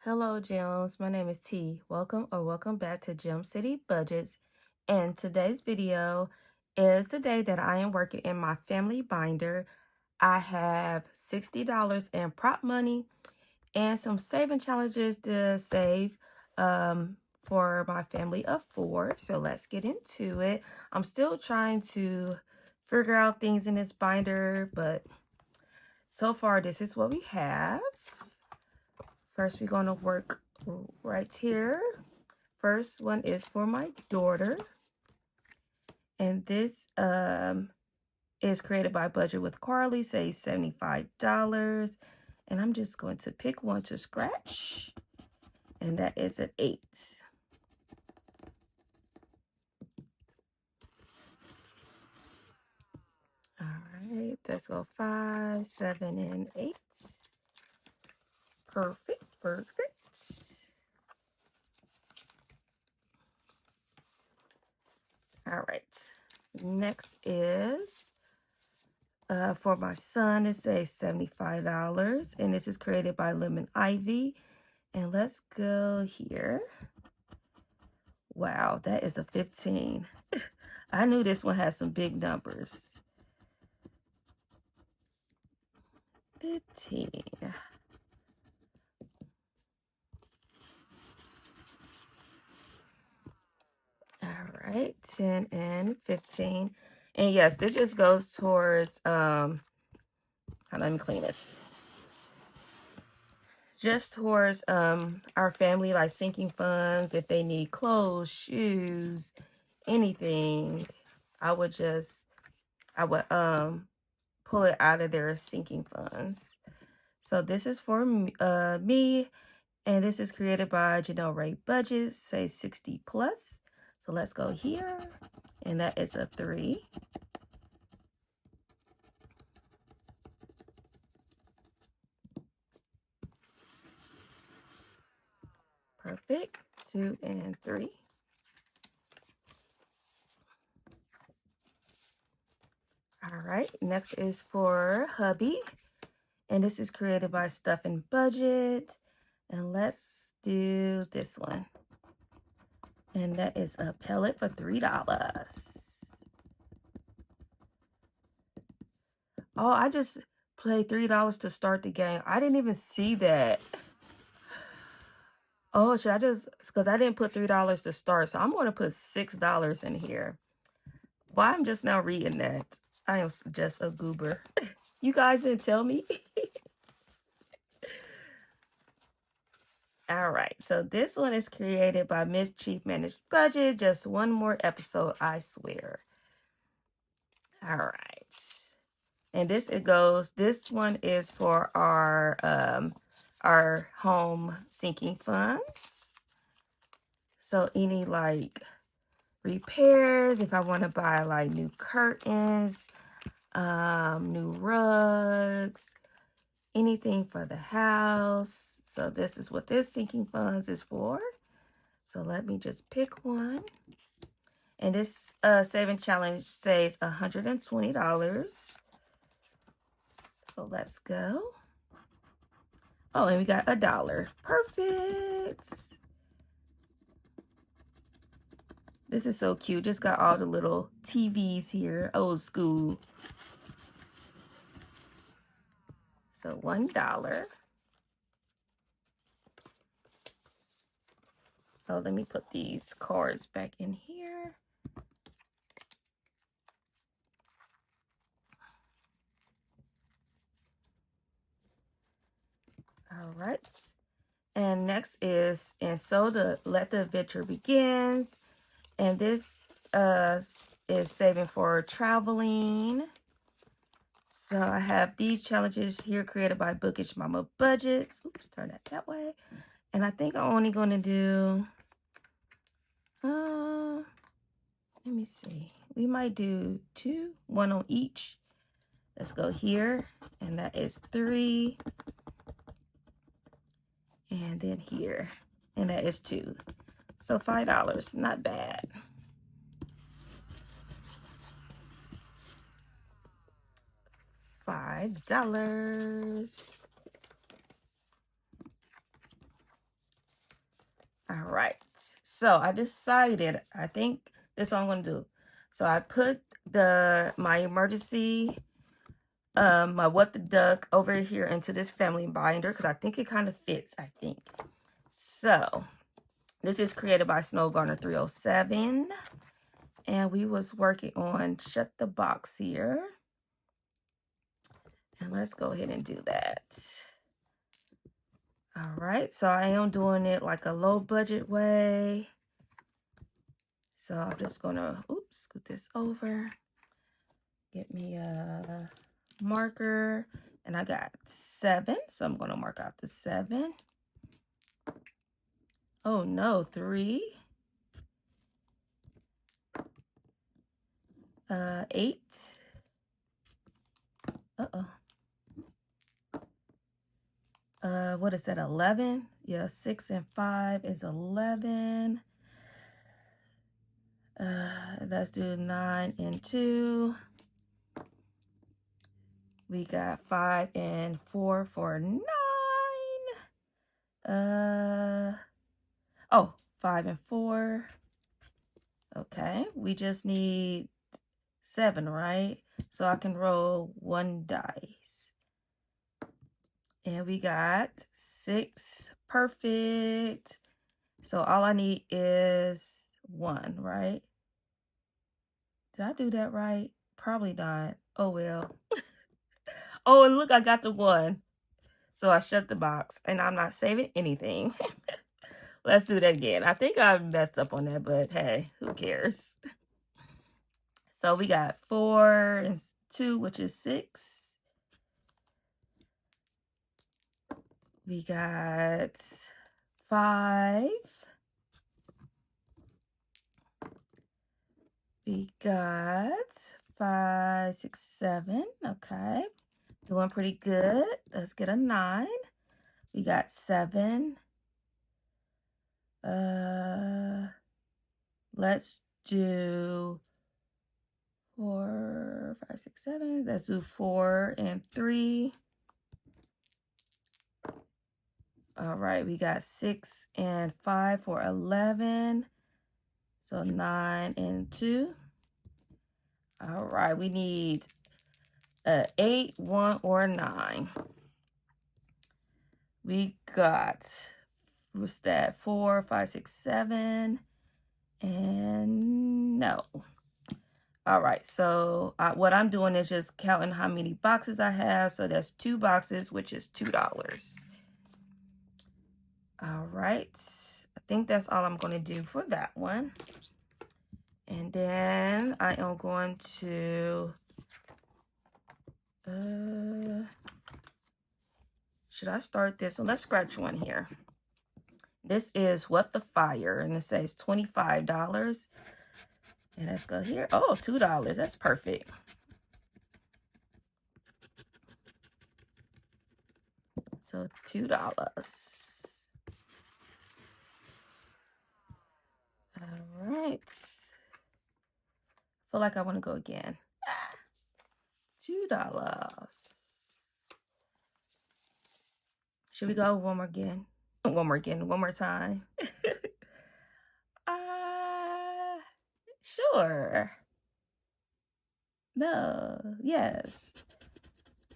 Hello, Gems. My name is T. Welcome back to Gem City Budgets. And today's video is the day that I am working in my family binder. I have $60 in prop money and some saving challenges to save for my family of 4. So let's get into it. I'm still trying to figure out things in this binder, but so far this is what we have. First, we're going to work right here. First one is for my daughter. And this is created by Budget with Carly, say $75. And I'm just going to pick one to scratch. And that is an 8. All right, let's go 5, 7, and 8. Perfect. All right, next is for my son, it says $75, and this is created by Lemon Ivy. And let's go here. Wow, that is a 15. I knew this one had some big numbers. 15. All right, 10 and 15. And yes, this just goes towards, let me clean this. Just towards our family, like sinking funds, if they need clothes, shoes, anything, I would pull it out of their sinking funds. So this is for me, and this is created by Janelle Ray Budget, say 60 plus. So let's go here, and that is a 3. Perfect. 2 and 3. All right, next is for hubby, and this is created by Stuffing Budget, and let's do this one, and that is a pellet for $3. Oh, I just played $3 to start the game. I didn't even see that. Oh, should I just, because I didn't put $3 to start, so I'm going to put $6 in here. Why I'm just now reading that. I am just a goober. You guys didn't tell me. All right, so this one is created by Miss Chief Managed Budget. Just one more episode, I swear. All right. And this one is for our home sinking funds. So any like repairs, if I want to buy like new curtains, new rugs, anything for the house. So this is what this sinking funds is for. So let me just pick one. And this saving challenge saves $120. So let's go. Oh, and we got $1. Perfect. This is so cute. Just got all the little TVs here. Old school. So $1. Oh, let me put these cards back in here. All right. And next is, and so to let the adventure begins. And this is saving for traveling. So I have these challenges here created by Bookish Mama Budgets. Oops, turn that way. And I think I'm only going to do, let me see. We might do 2, 1 on each. Let's go here. And that is 3. And then here. And that is 2. So $5, not bad. $5. All right, so I decided, I think this is what I'm going to do. So I put my emergency, my What the Duck over here into this family binder because I think it kind of fits, I think. So this is created by Snow Garner 307. And we was working on Shut the Box here. And let's go ahead and do that. All right, so I am doing it like a low budget way. So I'm just gonna, scoot this over. Get me a marker. And I got 7, so I'm gonna mark out the 7. Oh no, 3. 8. What is that, 11? Yeah, 6 and 5 is 11. Let's do 9 and 2. We got 5 and 4 for 9. 5 and 4. Okay, we just need 7, right? So I can roll 1 dice. And we got 6. Perfect. So all I need is 1, right? Did I do that right? Probably not. Oh, well. Oh, and look, I got the 1. So I shut the box, and I'm not saving anything. Let's do that again. I think I messed up on that, but hey, who cares? So we got 4 and 2, which is 6. We got 5. We got 5, 6, 7. Okay. Doing pretty good. Let's get a 9. We got 7. Let's do 4, 5, 6, 7. Let's do 4 and 3. All right, we got 6 and 5 for 11. So 9 and 2. All right, we need 8, 1, or 9. We got, what's that, 4, 5, 6, 7, and no. All right, so what I'm doing is just counting how many boxes I have. So that's 2 boxes, which is $2. All right, I think that's all I'm going to do for that one. And then I am going to, should I start this one? Let's scratch one here. This is What the Fire, and it says $25. And let's go here. Oh, $2. That's perfect. So $2. All right. Feel like I want to go again. $2. Should we go one more again? One more time. Sure. No. Yes.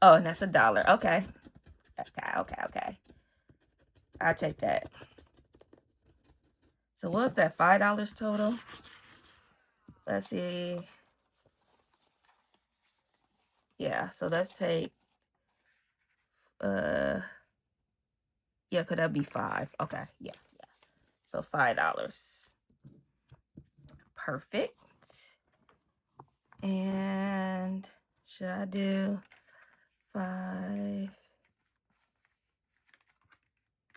Oh, and that's $1. Okay. Okay. I'll take that. So what's that? $5 total? Let's see. Yeah, so let's take, yeah, could that be 5? Okay, yeah. So $5. Perfect. And should I do 5? I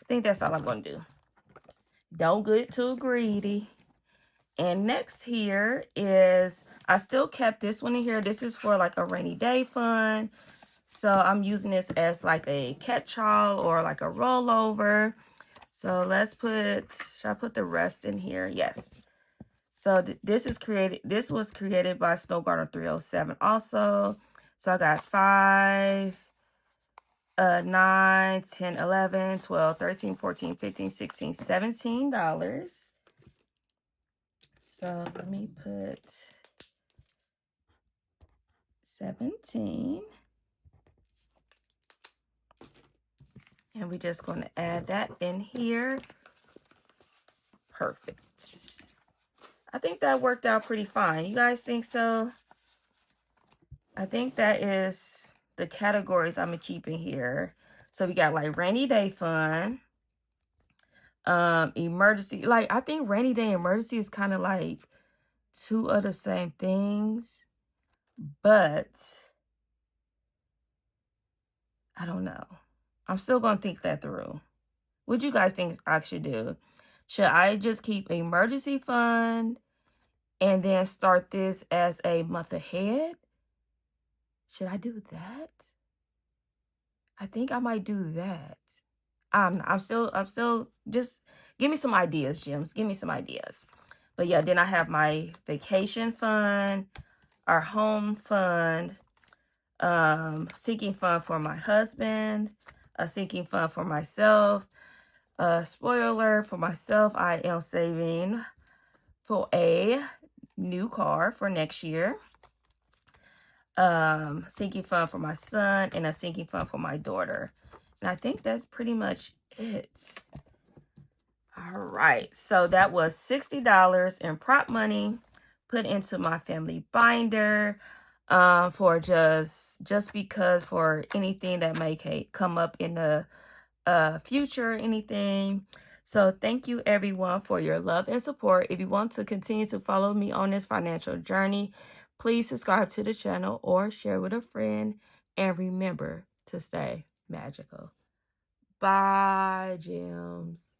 think that's all I'm going to do. Don't get too greedy. And next here is, I still kept this one in here. This is for like a rainy day fund. So I'm using this as like a catch-all or like a rollover. So let's put, should I put the rest in here? Yes. So this was created by Snow Garner 307 also. So I got 5, 9, 10, 11, 12, 13, 14, 15, 16, $17. So let me put 17. And we're just going to add that in here. Perfect. I think that worked out pretty fine. You guys think so? I think that is the categories I'm going to keep in here. So we got like rainy day fund, emergency. Like, I think rainy day and emergency is kind of like two of the same things, but I don't know. I'm still going to think that through. What do you guys think I should do? Should I just keep emergency fund and then start this as a month ahead? Should I do that? I think I might do that. I'm still just give me some ideas, Jims. Give me some ideas. But yeah, then I have my vacation fund, our home fund, sinking fund for my husband, a sinking fund for myself. Spoiler for myself, I am saving for a new car for next year. Sinking fund for my son and a sinking fund for my daughter. And I think that's pretty much it. All right, so that was $60 in prop money put into my family binder for just because for anything that may come up in the future or anything. So thank you everyone for your love and support. If you want to continue to follow me on this financial journey, please subscribe to the channel or share with a friend. And remember to stay magical. Bye, Gems.